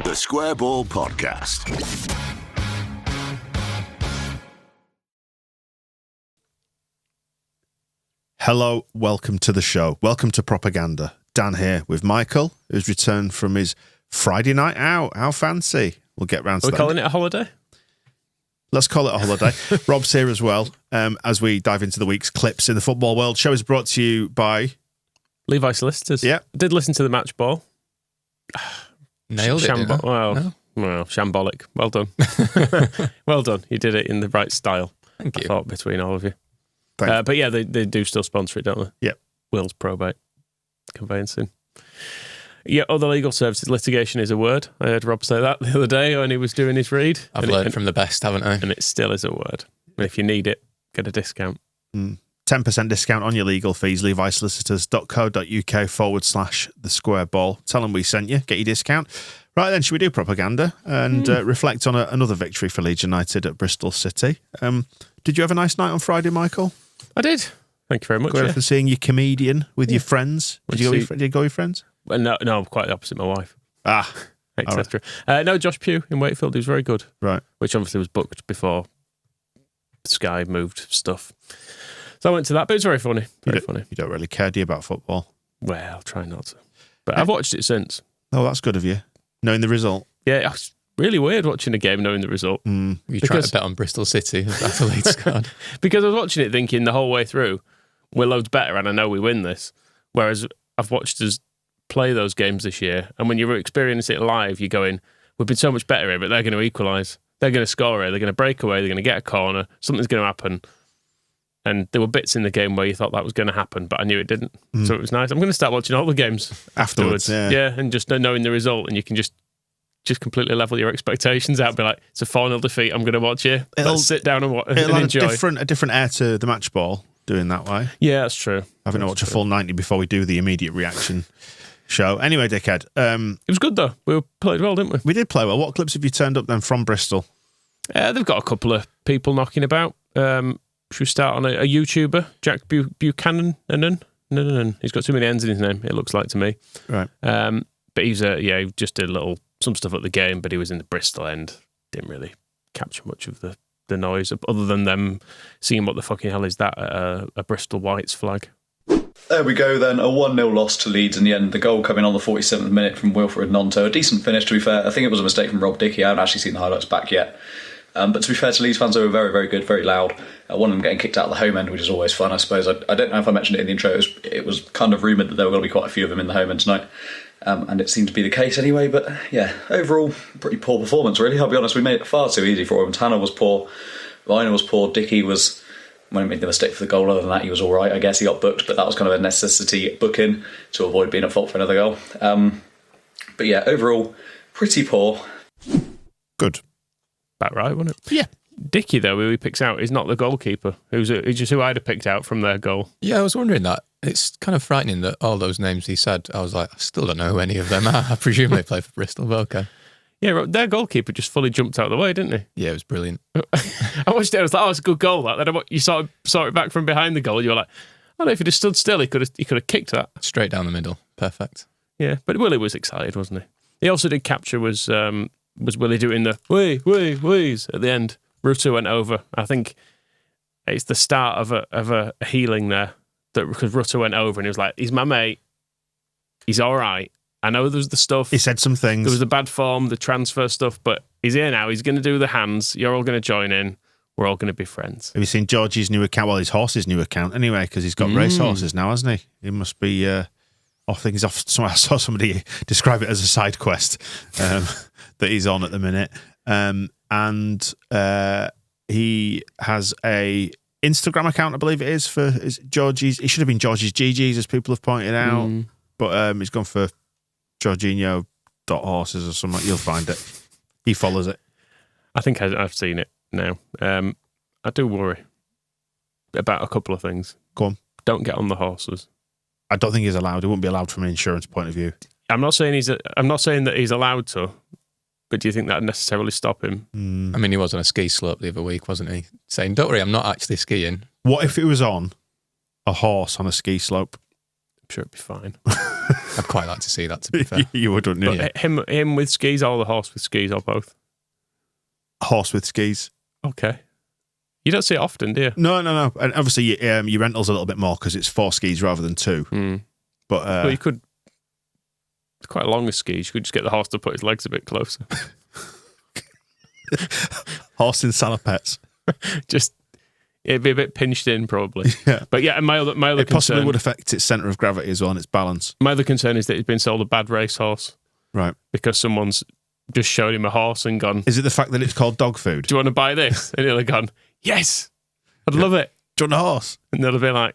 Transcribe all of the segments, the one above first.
The Square Ball Podcast. Hello, welcome to the show. Welcome to Propaganda. Dan here with Michael, who's returned from his Friday night out. How fancy. We'll get round to that. Are we calling it a holiday? Let's call it a holiday. Rob's here as well, as we dive into the week's clips in the football world. Show is brought to you by... Levi Solicitors. Yeah. I did listen to the match ball. Nailed it, didn't I? Well, shambolic. Well done. Well done. You did it in the right style. Thank you. I thought between all of you. Thank you. But yeah, they do still sponsor it, don't they? Yep. Will's probate. Conveyancing. Yeah, other legal services litigation is a word. I heard Rob say that the other day when he was doing his read. I've learned from the best, haven't I? And it still is a word. And if you need it, get a discount. 10% discount on your legal fees. levisolicitors.co.uk/the square ball. Tell them we sent you. Get your discount. Right then, should we do propaganda and reflect on another victory for Leeds United at Bristol City? Did you have a nice night on Friday, Michael? I did. Thank you very much. Go for seeing your comedian with your friends. Did you go with your friends? Well, no, quite the opposite. My wife. Etc. Right. No, Josh Pugh in Wakefield. He was very good. Right. Which obviously was booked before Sky moved stuff. So I went to that, but it was very funny. Very funny. You don't really care, do you, about football? Well, I'll try not to. But I've watched it since. Oh, that's good of you. Knowing the result. Yeah, it's really weird watching a game knowing the result. You tried to bet on Bristol City after Leeds scored. Because I was watching it thinking the whole way through, we're loads better and I know we win this. Whereas I've watched us play those games this year, and when you experience it live, you're going, we've been so much better here, but they're going to equalise. They're going to score here. They're going to break away. They're going to get a corner. Something's going to happen. And there were bits in the game where you thought that was going to happen, but I knew it didn't. So it was nice. I'm going to start watching all the games Afterwards. Yeah, and just knowing the result, and you can just completely level your expectations out. Be like, it's a 4-0 defeat. I'm going to watch it. Let's sit down and enjoy. A different air to the match ball doing that way. Yeah, that's true. Having to watch a full 90 before we do the immediate reaction show. Anyway, dickhead. It was good though. We played well, didn't we? We did play well. What clips have you turned up then from Bristol? They've got a couple of people knocking about. Should we start on a YouTuber, Jack Buchanan? He's got too many N's in his name, it looks like to me. Right. But he's he just did some stuff at the game, but he was in the Bristol end. Didn't really capture much of the noise, other than them seeing what the fucking hell is that a Bristol Whites flag. There we go then, a 1-0 loss to Leeds in the end. The goal coming on the 47th minute from Wilfred Gnonto. A decent finish, to be fair. I think it was a mistake from Rob Dickey. I haven't actually seen the highlights back yet. But to be fair to Leeds fans, they were very, very good, very loud. One of them getting kicked out of the home end, which is always fun, I suppose. I don't know if I mentioned it in the intro. It was kind of rumoured that there were going to be quite a few of them in the home end tonight. And it seemed to be the case anyway. But yeah, overall, pretty poor performance, really. I'll be honest, we made it far too easy for him. Tanner was poor. Viner was poor. Dickey was... When he made the mistake for the goal, other than that, he was all right. I guess he got booked, but that was kind of a necessity booking to avoid being at fault for another goal. But yeah, overall, pretty poor. Good. About right, wasn't it? Yeah. Dickey, though, who he picks out, is not the goalkeeper. Who's just who I'd have picked out from their goal. Yeah, I was wondering that. It's kind of frightening that all those names he said, I was like, I still don't know who any of them are. I presume they play for Bristol, but okay. Yeah, their goalkeeper just fully jumped out of the way, didn't he? Yeah, it was brilliant. I watched it, I was like, it's a good goal, that. Then you saw it back from behind the goal, you were like, I don't know, if he'd have stood still, he could have kicked that. Straight down the middle. Perfect. Yeah, but Willie was excited, wasn't he? He also did capture was Willie doing the wheeze at the end. Rutter went over. I think it's the start of a healing there, because Rutter went over and he was like, he's my mate. He's all right. I know there's the stuff. He said some things. There was the bad form, the transfer stuff, but he's here now. He's going to do the hands. You're all going to join in. We're all going to be friends. Have you seen Georgie's new account? Well, his horse's new account anyway, because he's got race horses now, hasn't he? He must be off. I saw somebody describe it as a side quest that he's on at the minute. And he has a Instagram account, I believe it is, for Georgie's. It should have been Georgie's GG's, as people have pointed out. But he's gone for Georginio.horses or something. You'll find it. He follows it. I think I've seen it now. I do worry about a couple of things. Go on. Don't get on the horses. I don't think he's allowed. He wouldn't be allowed from an insurance point of view. I'm not saying that he's allowed to, but do you think that would necessarily stop him? I mean, he was on a ski slope the other week, wasn't he? Saying, don't worry, I'm not actually skiing. What if it was on a horse on a ski slope? I'm sure it'd be fine. I'd quite like to see that, to be fair. You would, wouldn't you? But him with skis or the horse with skis or both? Horse with skis. Okay. You don't see it often, do you? No. And obviously, your rental's a little bit more because it's 4 skis rather than 2. But well, you could. It's quite a long skis. You could just get the horse to put his legs a bit closer. horse in salopettes. Just it'd be a bit pinched in, probably. Yeah. But yeah, my other It possibly concern would affect its centre of gravity as well and its balance. My other concern is that he's been sold a bad racehorse. Right. Because someone's just showed him a horse and gone, Is it the fact that it's called dog food? do you want to buy this? And he'll have gone, yes, I'd love it. Do you want a horse? And they'll be like,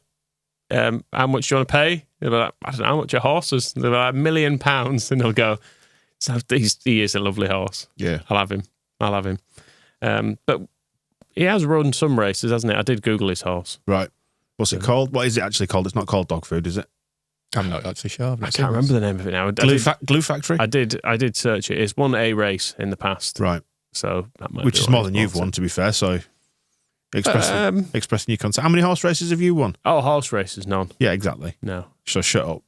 how much do you want to pay? They'll be like, I don't know, how much are horses? And they'll be like, £1 million. And they'll go, so he is a lovely horse. Yeah. I'll have him. But he has run some races, hasn't he? I did Google his horse. Right. What's it called? What is it actually called? It's not called dog food, is it? I'm not actually sure. I can't remember the name of it now. Glue Factory? I did search it. It's won a race in the past. Right. So that might Which be is what more it's than you've called. won, to be fair. So expressing your concern. How many horse races have you won? Oh, horse races, none. Yeah, exactly. No. So shut up.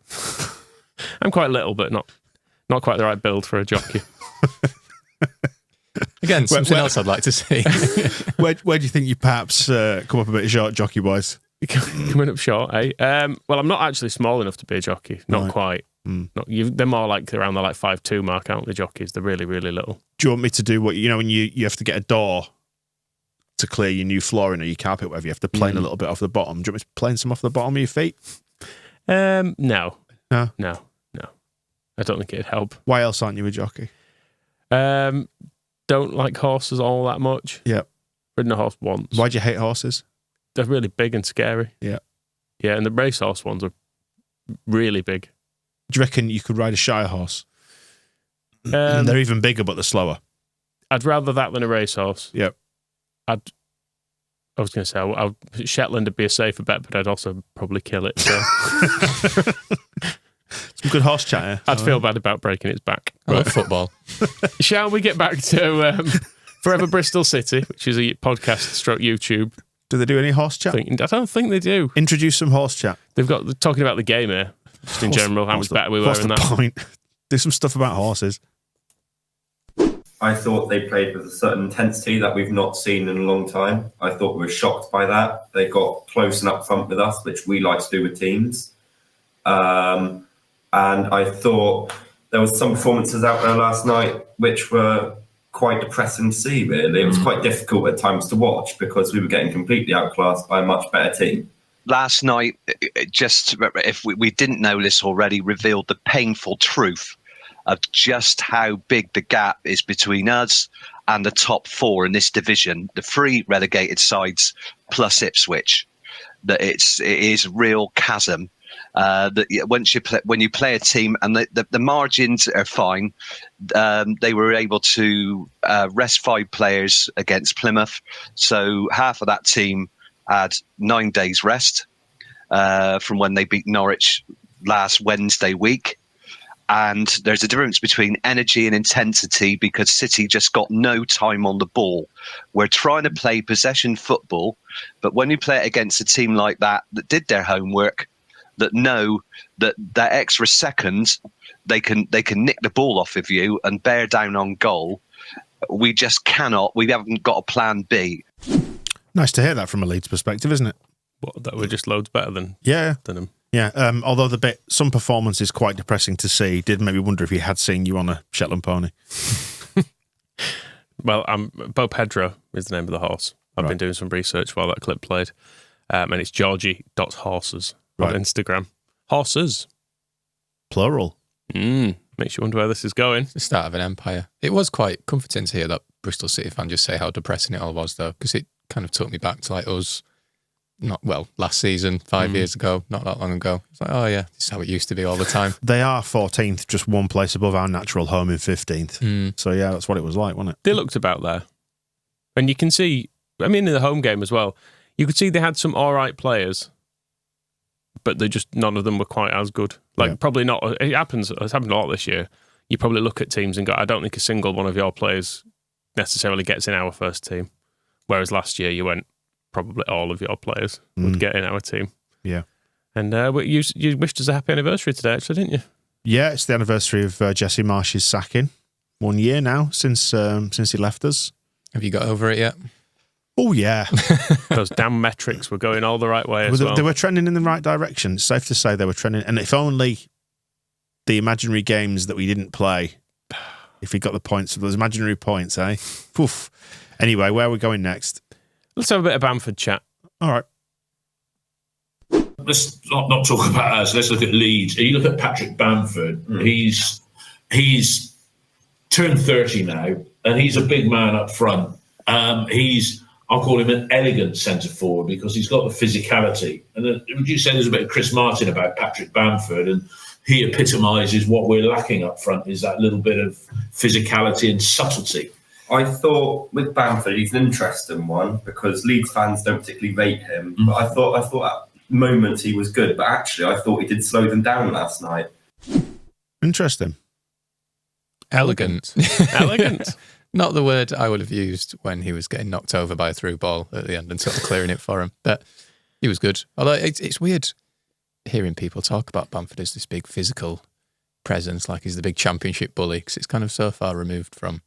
I'm quite little, but not quite the right build for a jockey. Again, something else I'd like to see. Where do you think you perhaps come up a bit short, jockey-wise? Coming up short, eh? Well, I'm not actually small enough to be a jockey. Not Right. quite. They're more like around the 5'2" mark, aren't they, jockeys? They're really, really little. Do you want me to do what, when you have to get a door to clear your new flooring or your carpet, whatever, you have to plane a little bit off the bottom. Do you want me to plane some off the bottom of your feet? No. No? I don't think it'd help. Why else aren't you a jockey? Don't like horses all that much. Yeah. Ridden a horse once. Why do you hate horses? They're really big and scary. Yeah. Yeah, and the racehorse ones are really big. Do you reckon you could ride a Shire horse? They're even bigger, but they're slower. I'd rather that than a racehorse. Yep. I was going to say, Shetland would be a safer bet, but I'd also probably kill it. So. Some good horse chat here. I'd feel bad about breaking its back. I love football. Shall we get back to Forever Bristol City, which is a podcast stroke YouTube Do they do any horse chat? thing? I don't think they do. Introduce some horse chat. They're talking about the game here, just in general, how much better we were What's in the that. point? Do some stuff about horses. I thought they played with a certain intensity that we've not seen in a long time. I thought we were shocked by that. They got close and up front with us, which we like to do with teams. And I thought there was some performances out there last night which were quite depressing to see, really. It was quite difficult at times to watch because we were getting completely outclassed by a much better team. Last night, just if we didn't know this already, revealed the painful truth of just how big the gap is between us and the top 4 in this division, the 3 relegated sides plus Ipswich. That it is real chasm. That when you play a team and the margins are fine, they were able to rest 5 players against Plymouth, so half of that team had 9 days rest from when they beat Norwich last Wednesday week. And there's a difference between energy and intensity because City just got no time on the ball. We're trying to play possession football, but when you play it against a team like that did their homework, that know that extra second they can nick the ball off of you and bear down on goal, we just cannot. We haven't got a plan B. Nice to hear that from a Leeds perspective, isn't it? That we're just loads better than them. Yeah. Although some performance is quite depressing to see, did make me wonder if he had seen you on a Shetland pony. Well, Bo Pedro is the name of the horse. I've been doing some research while that clip played, and it's Georgie.horses on Instagram. Horses. Plural. Makes you wonder where this is going. The start of an empire. It was quite comforting to hear that Bristol City fan just say how depressing it all was, though, because it kind of took me back to us, last season, 5 years ago, not that long ago. It's like, oh yeah, this is how it used to be all the time. They are 14th, just one place above our natural home in 15th. So yeah, that's what it was like, wasn't it? They looked about there. And you can see, in the home game as well, you could see they had some all right players, but none of them were quite as good. Probably not. It's happened a lot this year. You probably look at teams and go, I don't think a single one of your players necessarily gets in our first team. Whereas last year you went, probably all of your players would get in our team. Yeah. And you wished us a happy anniversary today, actually, didn't you? Yeah, it's the anniversary of Jesse Marsh's sacking. 1 year now since he left us. Have you got over it yet? Oh, yeah. Those damn metrics were going all the right way as well. They were trending in the right direction. It's safe to say they were trending. And if only the imaginary games that we didn't play, if we got the points, those imaginary points, eh? Poof. Anyway, where are we going next? Let's have a bit of Bamford chat. All right. Let's not talk about us. Let's look at Leeds. You look at Patrick Bamford. He's turned 30 now, and he's a big man up front. I'll call him an elegant centre forward because he's got the physicality. And would you say there's a bit of Chris Martin about Patrick Bamford, and he epitomises what we're lacking up front, is that little bit of physicality and subtlety. I thought with Bamford, he's an interesting one because Leeds fans don't particularly rate him. But I thought at moments he was good, but actually I thought he did slow them down last night. Interesting. Elegant. Elegant. Not the word I would have used when he was getting knocked over by a through ball at the end and sort of clearing it for him. But he was good. Although it's weird hearing people talk about Bamford as this big physical presence, like he's the big championship bully, because it's kind of so far removed from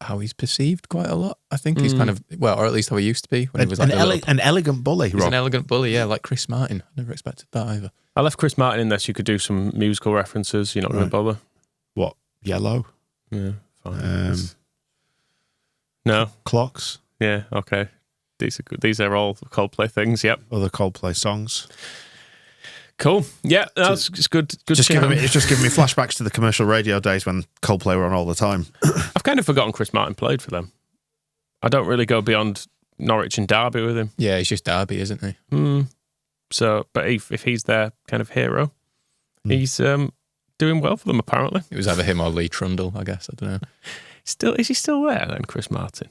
how he's perceived quite a lot. I think he's kind of, well, or at least how he used to be when he was like an elegant bully. He's an elegant bully, yeah, like Chris Martin. I never expected that either. I left Chris Martin in there so you could do some musical references. You're not going to bother. What? Yellow? Yeah, fine. No. Clocks? Yeah, okay. These are good. These are all Coldplay things, yep. Other Coldplay songs. Cool. Yeah, that's good. It's just giving me flashbacks to the commercial radio days when Coldplay were on all the time. I've kind of forgotten Chris Martin played for them. I don't really go beyond Norwich and Derby with him. Yeah, he's just Derby, isn't he? So, but if he's their kind of hero, he's doing well for them, apparently. It was either him or Lee Trundle, I guess. I don't know. Is he still there then, Chris Martin?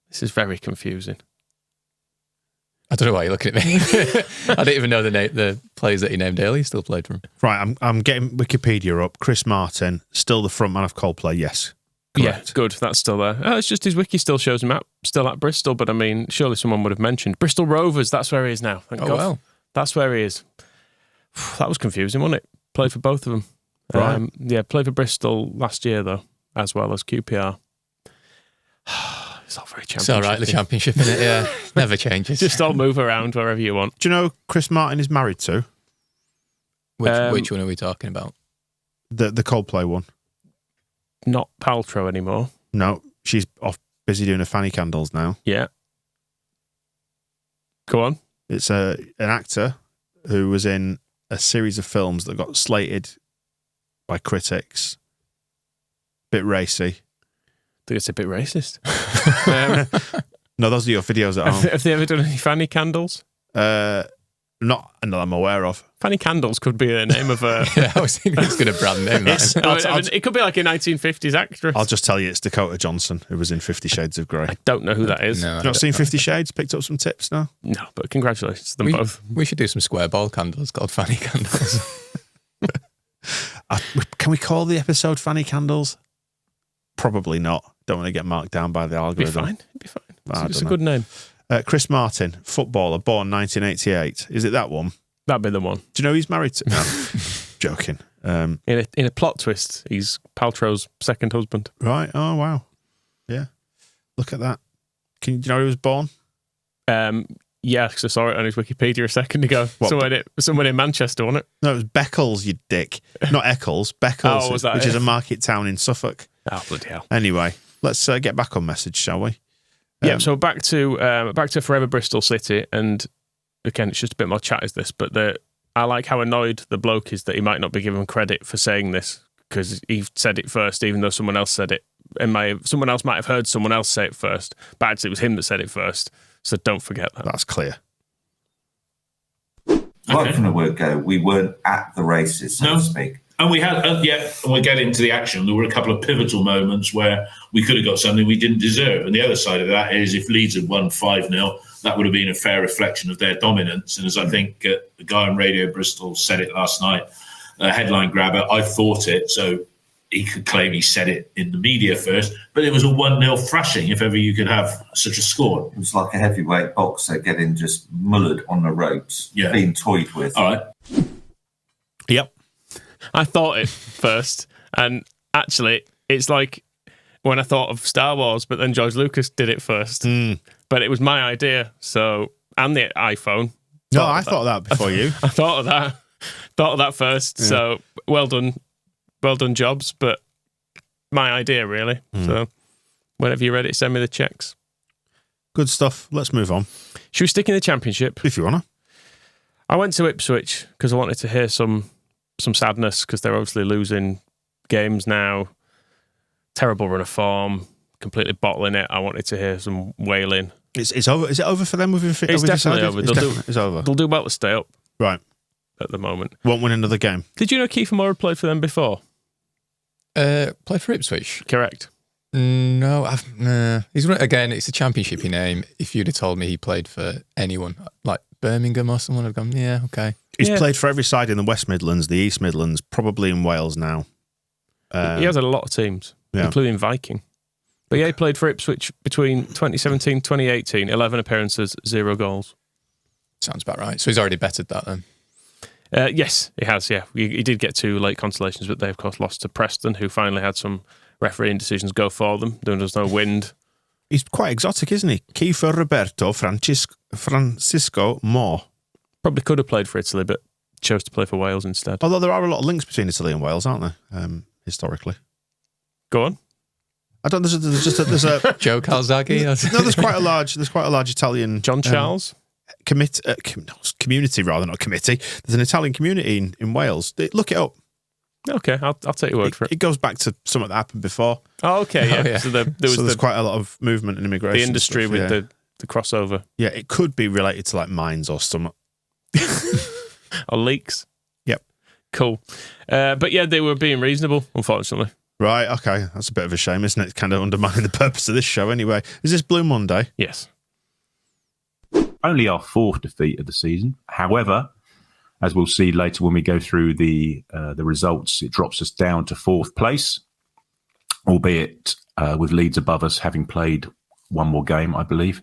This is very confusing. I don't know why you're looking at me. I didn't even know the players that he named earlier still played for him. Right, I'm getting Wikipedia up. Chris Martin, still the frontman of Coldplay, yes. Correct. Yeah, good. That's still there. Oh, it's just his wiki still shows him still at Bristol, but I mean, surely someone would have mentioned. Bristol Rovers, that's where he is now. Thank God. Well. That's where he is. That was confusing, wasn't it? Played for both of them. Right. Yeah, played for Bristol last year, though, as well as QPR. It's all very championship. It's all right, the championship, isn't it? Yeah, never changes. Just all move around wherever you want. Do you know Chris Martin is married to? Which one are we talking about? The Coldplay one. Not Paltrow anymore. No, she's off busy doing her fanny candles now. Yeah. Go on. It's an actor who was in a series of films that got slated by critics. Bit racy. I think it's a bit racist. No, those are your videos at home. Have they ever done any fanny candles? Not that I'm aware of. Fanny Candles could be a name of a... Yeah, I was thinking it's going to brand name that. It could be like a 1950s actress. I'll just tell you it's Dakota Johnson, who was in 50 Shades of Grey. I don't know who that is. No, You've not seen 50 Shades? Picked up some tips now? No, but congratulations to them both. We should do some square ball candles called Fanny Candles. Can we call the episode Fanny Candles? Probably not. Don't want to get marked down by the algorithm. It'd be fine. It's a good name. Chris Martin, footballer, born 1988. Is it that one? That'd be the one. Do you know he's married to? No, joking. In a plot twist, he's Paltrow's second husband. Right. Oh wow. Yeah. Look at that. Do you know he was born? Yeah, because I saw it on his Wikipedia a second ago. Somewhere in Manchester, wasn't it? No, it was Beccles, you dick. Not Eccles. Beccles, was that which it? is a market town in Suffolk. Oh, bloody hell. Anyway, let's get back on message, shall we? Yeah, so back to Forever Bristol City, and again, it's just a bit more chat as this, but I like how annoyed the bloke is that he might not be given credit for saying this, because he said it first, even though someone else said it. Someone else might have heard someone else say it first, but actually it was him that said it first, so don't forget that. That's clear. Right from the word go, we weren't at the races, so to speak. And we had, and we get into the action. There were a couple of pivotal moments where we could have got something we didn't deserve. And the other side of that is if Leeds had won 5-0, that would have been a fair reflection of their dominance. And as I think the guy on Radio Bristol said it last night, headline grabber, I thought it. So he could claim he said it in the media first, but it was a 1-0 thrashing, if ever you could have such a score. It was like a heavyweight boxer getting just mullered on the ropes, being toyed with. All right. Yep. I thought it first, and actually, it's like when I thought of Star Wars, but then George Lucas did it first. But it was my idea, and the iPhone. No, I thought of that before you. I thought of that first. Yeah. So well done, Jobs. But my idea, really. So whenever you're ready, send me the checks. Good stuff. Let's move on. Should we stick in the Championship? If you want to. I went to Ipswich because I wanted to hear some sadness because they're obviously losing games now. Terrible run of form, completely bottling it. I wanted to hear some wailing. It's over. Is it over for them? It's definitely over. It's over. They'll do well to stay up. Right. At the moment. Won't win another game. Did you know Kiefer Moore had played for them before? Played for Ipswich? Correct. No, he's again. It's a championshipy name. If you'd have told me he played for anyone like Birmingham or someone, I'd gone, yeah, okay. He's played for every side in the West Midlands, the East Midlands, probably in Wales now. He has a lot of teams, including Viking. But yeah, he played for Ipswich between 2017 and 2018. 11 appearances, 0 goals. Sounds about right. So he's already bettered that then. Yes, he has. Yeah, he did get 2 late consolations, but they of course lost to Preston, who finally had some refereeing decisions go for them. There was no wind. He's quite exotic, isn't he? Kiefer Roberto Francisco Moore. Probably could have played for Italy, but chose to play for Wales instead. Although there are a lot of links between Italy and Wales, aren't there? Historically. Go on. I don't. There's a Joe Calzaghe. No, there's quite a large Italian John Charles. Community rather, not committee. There's an Italian community in Wales. Look it up. Okay, I'll take your word for it. It goes back to something that happened before. Oh, okay, yeah. Yeah. So there's quite a lot of movement and immigration. The industry stuff, with the crossover. Yeah, it could be related to like mines or something. Or leaks. Yep. Cool. But yeah, they were being reasonable, unfortunately. Right, okay. That's a bit of a shame, isn't it? It's kind of undermining the purpose of this show anyway. Is this Blue Monday? Yes. Only our 4th defeat of the season. However, as we'll see later when we go through the results, it drops us down to 4th place, albeit with Leeds above us having played one more game, I believe.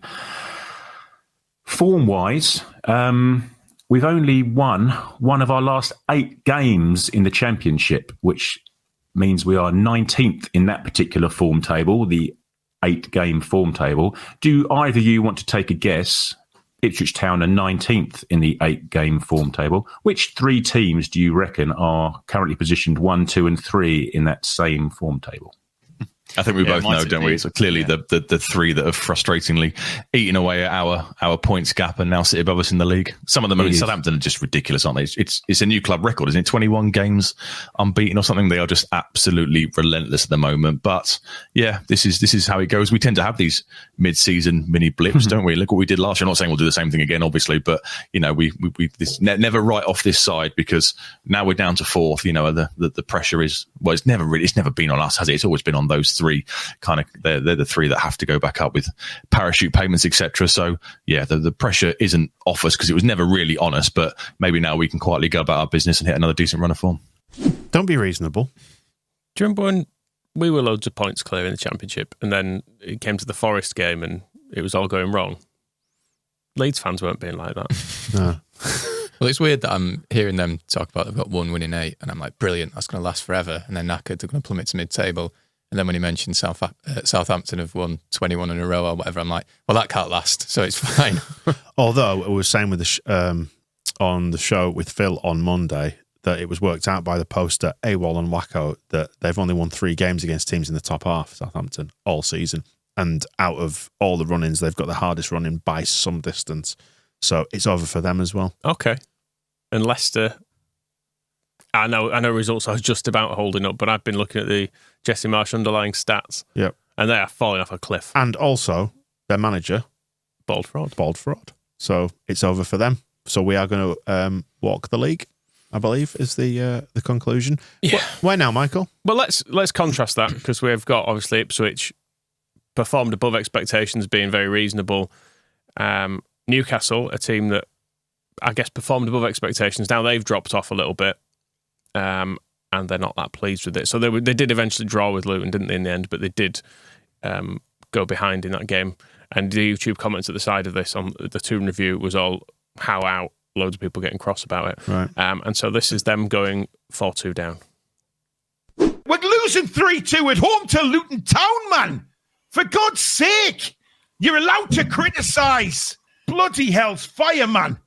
Form-wise, we've only won one of our last 8 games in the Championship, which means we are 19th in that particular form table, the 8-game form table. Do either of you want to take a guess? Ipswich Town are 19th in the 8-game form table. Which 3 teams do you reckon are currently positioned 1, 2 and 3 in that same form table? I think we both know, don't we? So clearly the 3 that have frustratingly eaten away at our points gap and now sit above us in the league. Some of them, Southampton are just ridiculous, aren't they? It's a new club record, isn't it? 21 games unbeaten or something. They are just absolutely relentless at the moment. But yeah, this is how it goes. We tend to have these mid-season mini blips, don't we? Look what we did last year. I'm not saying we'll do the same thing again, obviously, but you know, we never write off this side because now we're down to 4th. You know, the pressure is it's never been on us, has it? It's always been on those 3 kind of. They're the 3 that have to go back up with parachute payments, etc. So yeah, the pressure isn't off us because it was never really on us. But maybe now we can quietly go about our business and hit another decent run of form. Don't be reasonable. Do you remember when we were loads of points clear in the Championship, and then it came to the Forest game and it was all going wrong? Leeds fans weren't being like that. No. Well, it's weird that I'm hearing them talk about they've got 1 win in 8, and I'm like, brilliant, that's going to last forever. And then knackered, they're going to plummet to mid-table. And then when he mentioned Southampton have won 21 in a row or whatever, I'm like, well, that can't last, so it's fine. Although, we were saying with on the show with Phil on Monday that it was worked out by the poster AWOL and Wacko that they've only won 3 games against teams in the top half, Southampton, all season. And out of all the run-ins, they've got the hardest run-in by some distance. So it's over for them as well. Okay. And Leicester, I know results are just about holding up, but I've been looking at the Jesse Marsh underlying stats. Yep. And they are falling off a cliff. And also, their manager, Bald fraud. So it's over for them. So we are going to walk the league, I believe, is the conclusion. Yeah. Where now, Michael? Well, let's contrast that because we've got, obviously, Ipswich performed above expectations, being very reasonable. Newcastle, a team that I guess performed above expectations. Now they've dropped off a little bit, and they're not that pleased with it. So they did eventually draw with Luton, didn't they, in the end? But they did go behind in that game. And the YouTube comments at the side of this on the Toon review was all how out loads of people getting cross about it. Right. And so this is them going 4-2 down. We're losing 3-2 at home to Luton Town, man. For God's sake, you're allowed to criticise. Bloody hell's fire, man.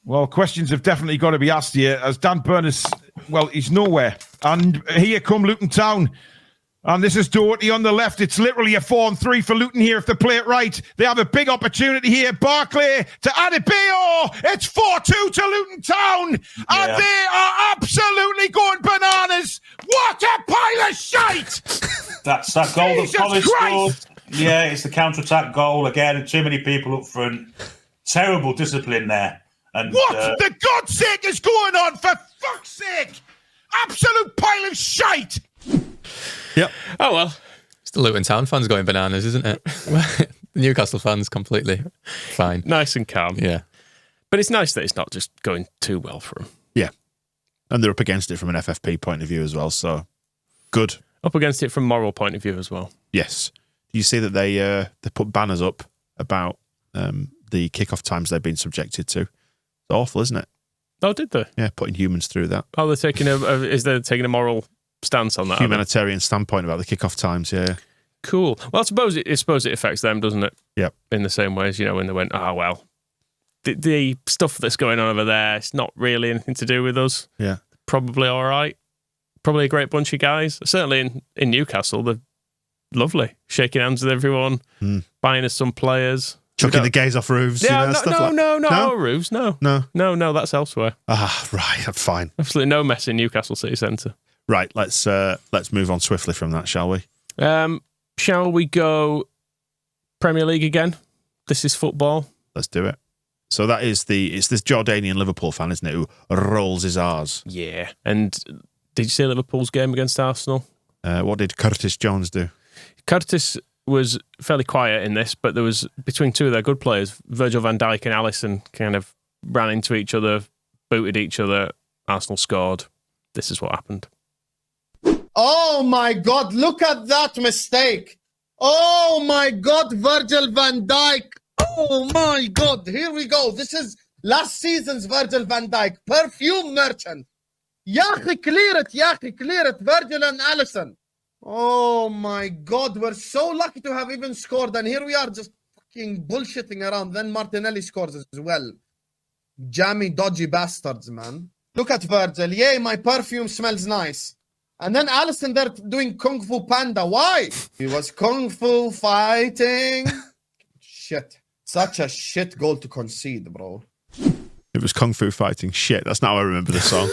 Well, questions have definitely got to be asked here, as Dan Burness, well, he's nowhere. And here come Luton Town. And this is Doherty on the left. It's literally a 4-3 for Luton here if they play it right. They have a big opportunity here. Barclay to Adebayo. It's 4-2 to Luton Town. And they are absolutely going bananas. What a pile of shite! That's that goal that Jesus Palace Christ! scored. Yeah, it's the counter-attack goal again. Too many people up front. Terrible discipline there. And What the God's sake is going on, for fuck's sake? Absolute pile of shite! Yep. Oh, well. It's the Luton Town fans going bananas, isn't it? The Newcastle fans completely fine. Nice and calm. Yeah. But it's nice that it's not just going too well for them. Yeah. And they're up against it from an FFP point of view as well, so good. Up against it from moral point of view as well. Yes. Do you see that they put banners up about the kickoff times they've been subjected to? It's awful, isn't it? Oh, did they? Yeah, putting humans through that. Oh, they're taking a moral stance on that? Humanitarian standpoint about the kickoff times, yeah. Cool. Well, I suppose it affects them, doesn't it? Yep. In the same way as, when they went, well, the stuff that's going on over there, it's not really anything to do with us. Yeah. Probably all right. Probably a great bunch of guys. Certainly in Newcastle, they're lovely. Shaking hands with everyone, buying us some players. Chucking the gays off roofs. Yeah, no, no, roofs, no. No, that's elsewhere. Right, that's fine. Absolutely no mess in Newcastle City Centre. Right, let's move on swiftly from that, shall we? Shall we go Premier League again? This is football. Let's do it. So it's this Jordanian Liverpool fan, isn't it, who rolls his R's? Yeah. And did you see Liverpool's game against Arsenal? What did Curtis Jones do? Curtis was fairly quiet in this, but there was, between two of their good players, Virgil van Dijk and Alisson, kind of ran into each other, booted each other. Arsenal scored. This is what happened. Oh my God, look at that mistake. Oh my God, Virgil van Dijk. Oh my God, here we go. This is last season's Virgil van Dijk, perfume merchant. Yahi, clear it, Virgil and Alisson. Oh my God, we're so lucky to have even scored, and here we are just fucking bullshitting around. Then Martinelli scores as well. Jammy, dodgy bastards, man. Look at Virgil. Yay, my perfume smells nice. And then Alisson, they're doing Kung Fu Panda. Why? He was Kung Fu fighting. Shit. Such a shit goal to concede, bro. It was Kung Fu fighting. Shit, that's not how I remember the song.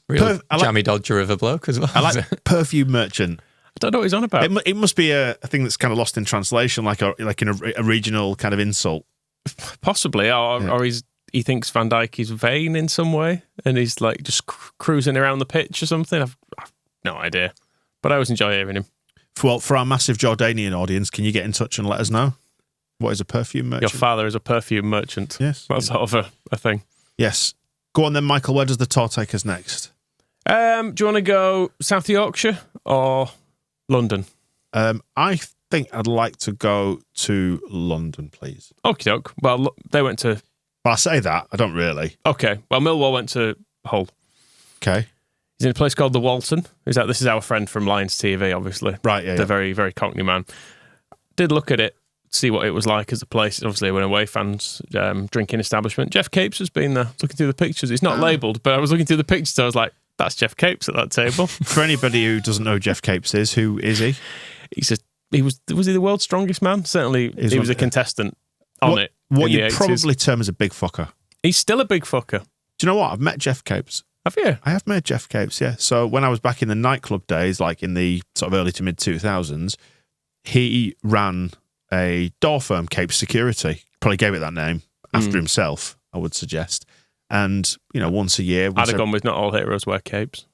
Real jammy dodger of a bloke as well. I like perfume merchant. I don't know what he's on about. It must be a thing that's kind of lost in translation, like in a regional kind of insult. Possibly, or he thinks Van Dijk is vain in some way, and he's like just cruising around the pitch or something. I've no idea, but I always enjoy hearing him. For our massive Jordanian audience, can you get in touch and let us know what is a perfume merchant? Your father is a perfume merchant. Yes, that's sort of a thing. Yes. Go on then, Michael. Where does the tour take us next? Do you want to go South Yorkshire or London? I think I'd like to go to London, please. Okie doke. Well, they went to... Well, I say that. I don't really. Okay. Well, Millwall went to Hull. Okay. He's in a place called the Walton. This is our friend from Lions TV, obviously. Right, yeah. The very, very cockney man. Did look at it, see what it was like as a place. Obviously, when away fans drinking establishment. Jeff Capes has been there. Looking through the pictures. It's not labelled, but I was looking through the pictures, so I was like, that's Jeff Capes at that table. For anybody who doesn't know who Jeff Capes is, who is he? Was he the world's strongest man? Certainly, he was a contestant on it. What you'd probably term as a big fucker. He's still a big fucker. Do you know what? I've met Jeff Capes. Have you? I have met Jeff Capes, yeah. So when I was back in the nightclub days, like in the sort of early to mid 2000s, he ran a door firm, Capes Security. Probably gave it that name after himself, I would suggest. And, once a year... I'd have gone with not all heroes wear capes.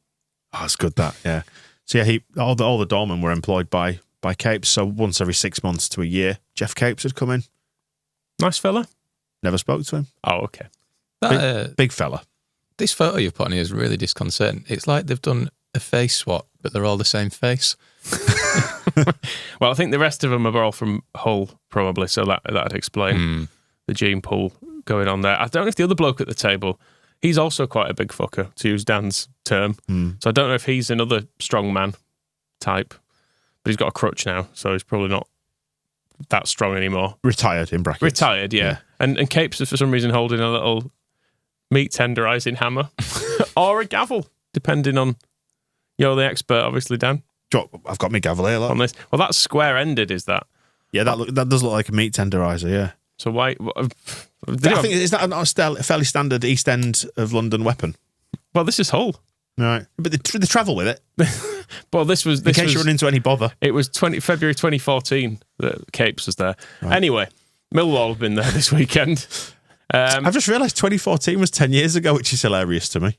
Oh, it's good that, yeah. So yeah, all the doormen were employed by Capes, so once every 6 months to a year, Jeff Capes would come in. Nice fella. Never spoke to him. Oh, okay. Big fella. This photo you've put on here is really disconcerting. It's like they've done a face swap, but they're all the same face. Well, I think the rest of them are all from Hull, probably, so that'd explain the gene pool going on there. I don't know if the other bloke at the table, he's also quite a big fucker, to use Dan's term. So I don't know if he's another strongman type, but he's got a crutch now, so he's probably not that strong anymore. Retired, in brackets. Retired, yeah. And Capes is for some reason holding a little meat tenderising hammer or a gavel, depending on... You're the expert, obviously, Dan. I've got my gavel here, look. On this. Well, that's square-ended, is that? Yeah, that does look like a meat tenderiser, yeah. So why... I think, is that not a fairly standard East End of London weapon? Well, this is Hull. Right. But they travel with it. Well, this was... In case you run into any bother. It was February 2014 that Capes was there. Right. Anyway, Millwall have been there this weekend. I've just realised 2014 was 10 years ago, which is hilarious to me.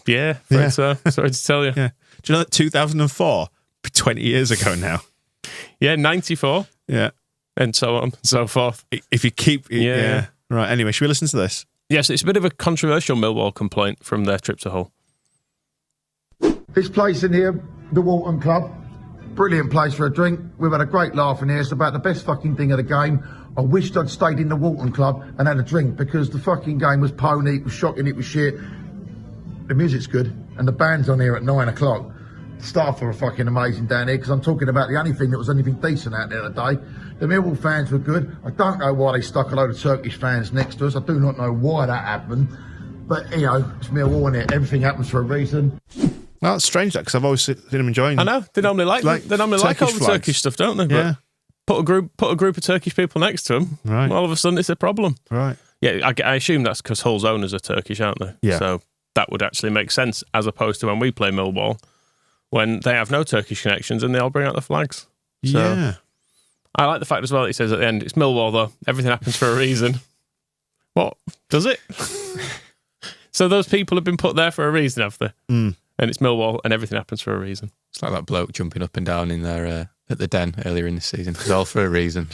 Yeah, so sorry to tell you. Yeah. Do you know that 2004, 20 years ago now? Yeah, 94. Yeah. And so on and so forth. If you keep... Yeah. Right, anyway, should we listen to this? Yes, it's a bit of a controversial Millwall complaint from their trip to Hull. This place in here, the Walton Club, brilliant place for a drink. We've had a great laugh in here. It's about the best fucking thing of the game. I wished I'd stayed in the Walton Club and had a drink because the fucking game was pony, it was shocking, it was shit. The music's good and the band's on here at 9 o'clock. The staff are fucking amazing down here because I'm talking about the only thing that was anything decent out there today. The Millwall fans were good. I don't know why they stuck a load of Turkish fans next to us. I do not know why that happened. But, it's Millwall, innit? Everything happens for a reason. Well, it's strange that because I've always seen them enjoying. I know they normally like all the Turkish stuff, don't they? Yeah. But put a group of Turkish people next to them. Right. All of a sudden, it's a problem. Right. Yeah, I assume that's because Hull's owners are Turkish, aren't they? Yeah. So that would actually make sense as opposed to when we play Millwall, when they have no Turkish connections and they all bring out the flags. So, yeah. I like the fact as well that he says at the end, it's Millwall though. Everything happens for a reason. What? Does it? So those people have been put there for a reason, have they? Mm. And it's Millwall and everything happens for a reason. It's like that bloke jumping up and down in there at the Den earlier in the season. It's all for a reason.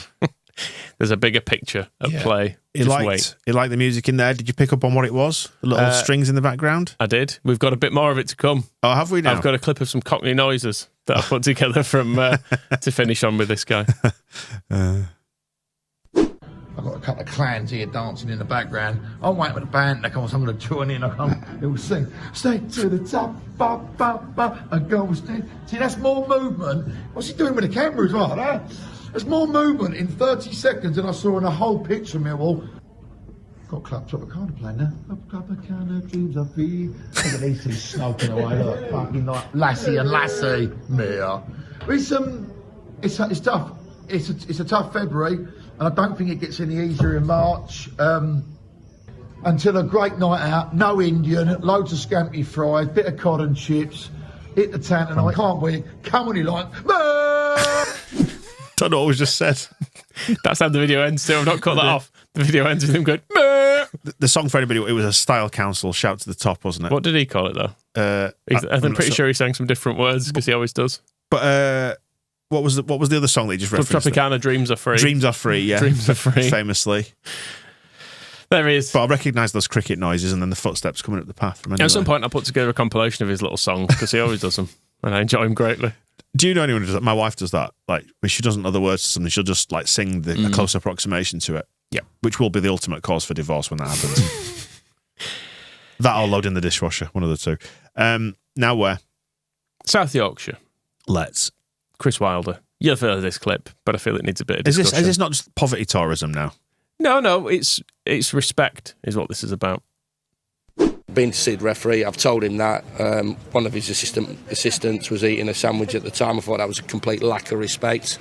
There's a bigger picture at play. You liked the music in there. Did you pick up on what it was? The little strings in the background? I did. We've got a bit more of it to come. Oh, have we now? I've got a clip of some Cockney noises that I put together from to finish on with this guy. I've got a couple of clans here dancing in the background. I'm waiting for the band to come. So I'm going to join in. It will sing. Stay to the top, ba, ba, ba, and go stay. See, that's more movement. What's he doing with the camera as well? There's more movement in 30 seconds than I saw in a whole picture, Millwall. Got Club Tropicana playing now. Club Tropicana, dreams of me. Look at these two smoking away. Look, fucking like Lassie and Lassie. Mia. It's tough. It's a tough February, and I don't think it gets any easier in March. Until a great night out, no Indian, loads of scampi fries, bit of cod and chips, hit the tent, and I can't wait. Come on, you like. Don't know what was just said. That's how the video ends too. I've not cut that off. The video ends with him going, Meh! The song for anybody, it was a Style Council shout to the top, wasn't it? What did he call it though? I'm pretty sure he sang some different words because he always does. But what was the other song that he just referenced? Tropicana, Dreams Are Free. Dreams Are Free, yeah. Dreams Are Free. Famously. There he is. But I recognise those cricket noises and then the footsteps coming up the path from anywhere. At some point I put together a compilation of his little songs because he always does them and I enjoy him greatly. Do you know anyone who does that? My wife does that. Like, when she doesn't know the words to something, she'll just like sing a close approximation to it. Yeah. Which will be the ultimate cause for divorce when that happens. That or load in the dishwasher, one of the two. Now where? South Yorkshire. Let's. Chris Wilder. You'll feel this clip, but I feel it needs a bit of discussion. Is this not just poverty tourism now? No, it's respect is what this is about. Been to see the referee. I've told him that one of his assistants was eating a sandwich at the time. I thought that was a complete lack of respect.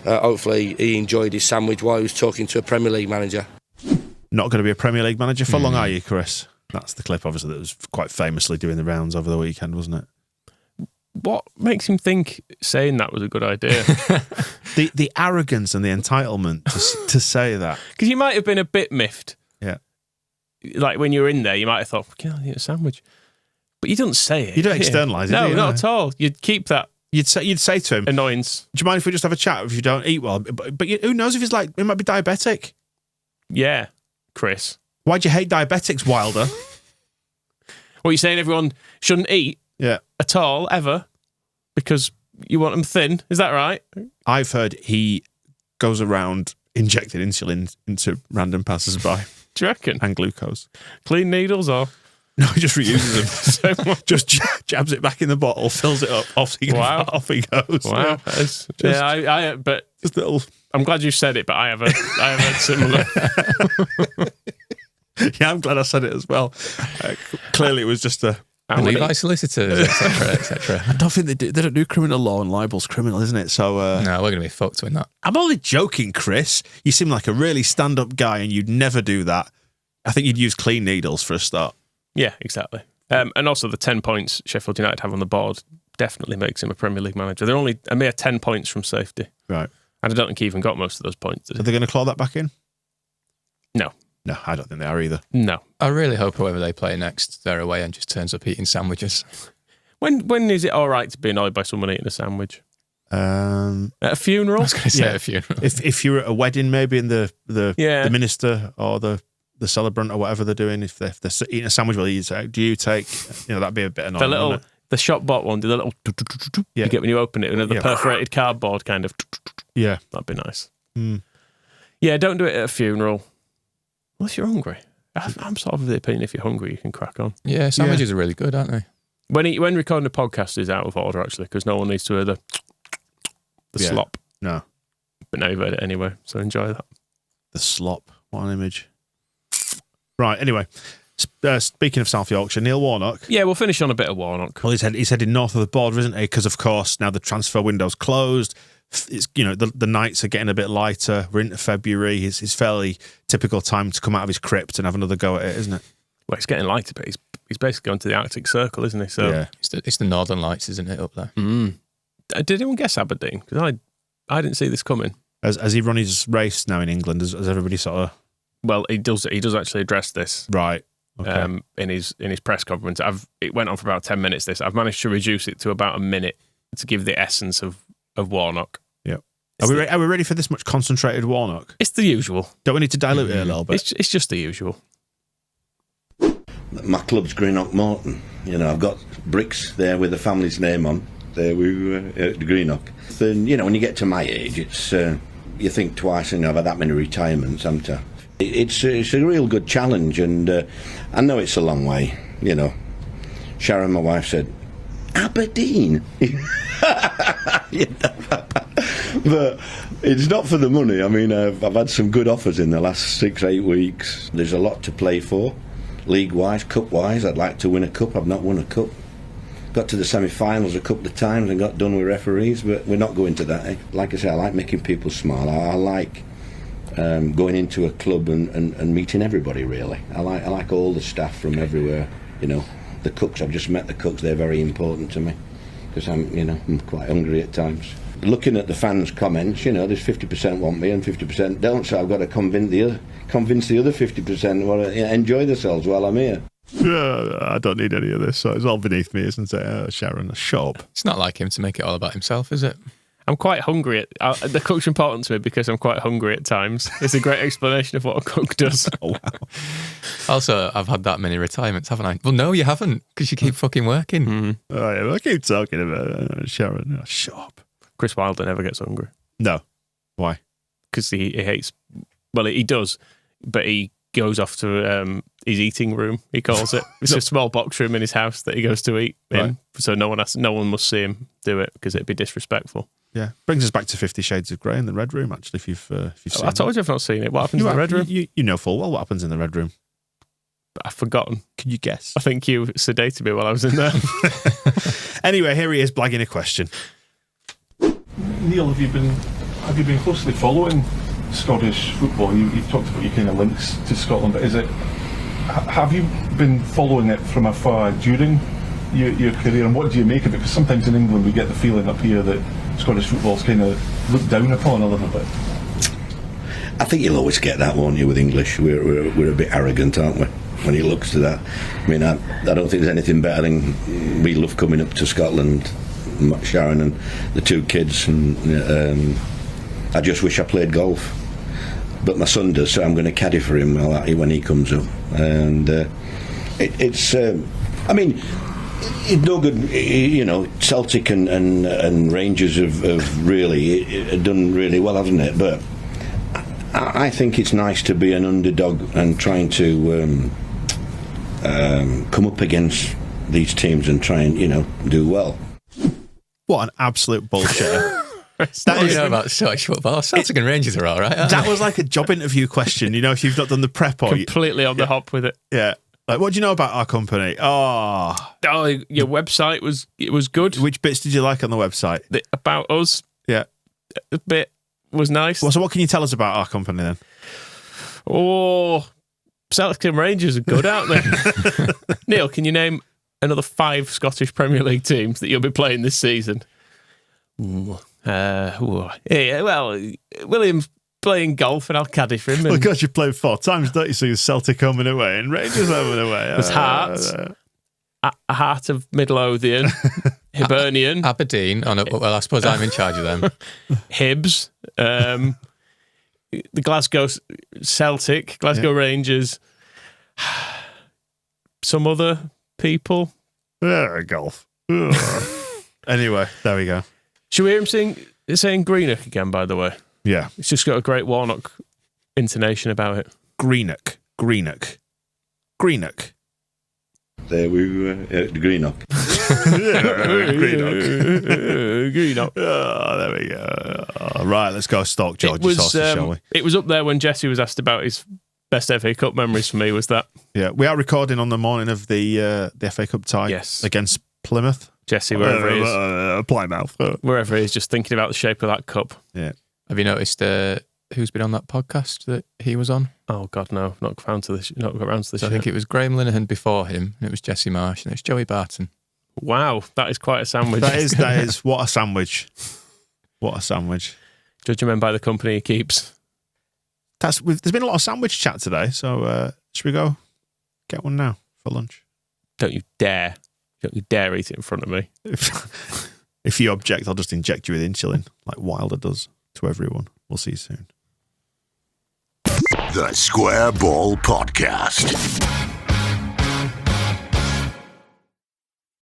Hopefully he enjoyed his sandwich while he was talking to a Premier League manager. Not going to be a Premier League manager for long, are you, Chris? That's the clip, obviously, that was quite famously doing the rounds over the weekend, wasn't it? What makes him think saying that was a good idea? The arrogance and the entitlement to say that. Because you might have been a bit miffed. Yeah. Like when you were in there, you might have thought, "I'll eat a sandwich," but you don't say it. You don't externalise it. No, do you? not at all. You'd keep that. You'd say to him, annoyance. Do you mind if we just have a chat if you don't eat well? But who knows if he's like, he might be diabetic. Yeah, Chris. Why do you hate diabetics, Wilder? What, you saying everyone shouldn't eat? Yeah. At all, ever? Because you want them thin? Is that right? I've heard he goes around injecting insulin into random passers-by. Do you reckon? And glucose. Clean needles or? No, he just reuses them. Just jabs it back in the bottle, fills it up, off he goes. Wow. Off he goes. Wow. But just little. I'm glad you said it, but I have had similar. Yeah, I'm glad I said it as well. Clearly, it was just a. Levi solicitors, etc., etc. I don't think they do. They don't do criminal law, and libel's criminal, isn't it? So no, we're going to be fucked with that. I'm only joking, Chris. You seem like a really stand-up guy, and you'd never do that. I think you'd use clean needles for a start. Yeah, exactly. And also the 10 points Sheffield United have on the board definitely makes him a Premier League manager. They're only a mere 10 points from safety. Right. And I don't think he even got most of those points. Are they going to claw that back in? No. No, I don't think they are either. No. I really hope whoever they play next, they're away and just turns up eating sandwiches. When is it all right to be annoyed by someone eating a sandwich? At a funeral? I was going to say at a funeral. If you're at a wedding, maybe, and the minister or the celebrant or whatever they're doing, if they're eating a sandwich, do you take, that'd be a bit annoying. The shop bought one, the little you get when you open it, the perforated cardboard kind of. Yeah. That'd be nice. Mm. Yeah, don't do it at a funeral. Unless you're hungry. I'm sort of the opinion if you're hungry, you can crack on. Yeah, sandwiches are really good, aren't they? When recording a podcast is out of order, actually, because no one needs to hear the slop. No. But now you've heard it anyway, so enjoy that. The slop. What an image. Right, anyway. Speaking of South Yorkshire, Neil Warnock. Yeah, we'll finish on a bit of Warnock. Well, he's heading north of the border, isn't he? Because, of course, now the transfer window's closed. It's, the nights are getting a bit lighter. We're into February. It's fairly typical time to come out of his crypt and have another go at it, isn't it? Well, it's getting lighter, but he's basically gone to the Arctic Circle, isn't he? So yeah. It's the Northern Lights, isn't it, up there? Mm. Did anyone guess Aberdeen? Because I didn't see this coming. Has he run his race now in England? Has everybody sort of... Well, he does actually address this. Right. Okay. In his press conference. It went on for about 10 minutes, this. I've managed to reduce it to about a minute to give the essence of Warnock. Yeah. Are we ready for this much concentrated Warnock? It's the usual. Don't we need to dilute it a little bit? It's just the usual. My club's Greenock Morton. I've got bricks there with the family's name on. There we were at Greenock. Then, when you get to my age, it's you think twice, and I've had that many retirements, haven't I? It's a real good challenge, and I know it's a long way. Sharon, my wife, said, Aberdeen. But it's not for the money. I mean, I've had some good offers in the last 6-8 weeks. There's a lot to play for, league-wise, cup-wise. I'd like to win a cup. I've not won a cup. Got to the semi-finals a couple of times and got done with referees, but we're not going to that. Like I say, I like making people smile. I like going into a club and meeting everybody, really. I like all the staff from everywhere. The cooks, I've just met the cooks. They're very important to me because I'm quite hungry at times. Looking at the fans' comments, there's 50% want me and 50% don't, so I've got to convince the other 50% want to enjoy themselves while I'm here. I don't need any of this, so it's all beneath me, isn't it? Sharon, shut up. It's not like him to make it all about himself, is it? I'm quite hungry. The cook's important to me because I'm quite hungry at times. It's a great explanation of what a cook does. Oh, wow. Also, I've had that many retirements, haven't I? Well, no, you haven't, because you keep fucking working. Mm-hmm. Oh, yeah, I keep talking about Sharon. Shut up. Chris Wilder never gets hungry. No. Why? Because he hates... Well, he does, but he goes off to his eating room, he calls it. It's a small box room in his house that he goes to eat in, so no one must see him do it because it'd be disrespectful. Yeah, brings us back to 50 Shades of Grey in the Red Room. Actually, if you've seen I told you I've not seen it. What happens in the Red Room? You know full well what happens in the Red Room. I've forgotten. Can you guess? I think you sedated me while I was in there. Anyway, here he is blagging a question. Neil, have you been closely following Scottish football? You've talked about your kind of links to Scotland, but have you been following it from afar during your career, and what do you make of it? Because sometimes in England we get the feeling up here that Scottish football's kind of looked down upon a little bit. I think you'll always get that, won't you, with English? We're a bit arrogant, aren't we, when he looks to that? I mean, I don't think there's anything better than we love coming up to Scotland, Sharon and the two kids, and I just wish I played golf. But my son does, so I'm going to caddy for him when he comes up. And it's no good, Celtic and Rangers have really done really well, haven't it? But I think it's nice to be an underdog and trying to come up against these teams and try and, do well. What an absolute bullshit. That is about Scottish football. Celtic and Rangers are all right. That was like a job interview question, if you've not done the prep or completely on the hop with it. Yeah. Like, what do you know about our company? Oh, your website was good. Which bits did you like on the website? About us. Yeah. A bit was nice. Well, so what can you tell us about our company then? Oh, Celtic and Rangers are good, aren't they? Neil, can you name another 5 Scottish Premier League teams that you'll be playing this season? Yeah, well, William's playing golf and I'll caddy for him. Well, because you played 4 times, don't you? So you're Celtic home and away and Rangers home and away. There's Hearts, a Heart of Midlothian, Hibernian. Aberdeen. Well, I suppose I'm in charge of them. Hibs, the Glasgow Celtic, Glasgow Rangers, some other people. Golf. Anyway, there we go. Should we hear him saying Greenock again, by the way? Yeah. It's just got a great Warnock intonation about it. Greenock. There we were, Greenock. Greenock. Oh, there we go. Right, let's go stalk George's horses, shall we? It was up there when Jesse was asked about his best FA Cup memories for me, was that. Yeah, we are recording on the morning of the FA Cup tie against Plymouth. Jesse, wherever he is. Plymouth. Wherever he is, just thinking about the shape of that cup. Yeah. Have you noticed who's been on that podcast that he was on? Oh, God, no. Not got around to the show. I think it was Graham Linehan before him, and it was Jesse Marsh, and it's Joey Barton. Wow, that is quite a sandwich. That is. What a sandwich. What a sandwich. Judging men by the company he keeps. There's been a lot of sandwich chat today, so should we go get one now for lunch? Don't you dare eat it in front of me. If you object, I'll just inject you with insulin, like Wilder does to everyone. We'll see you soon. The Square Ball Podcast.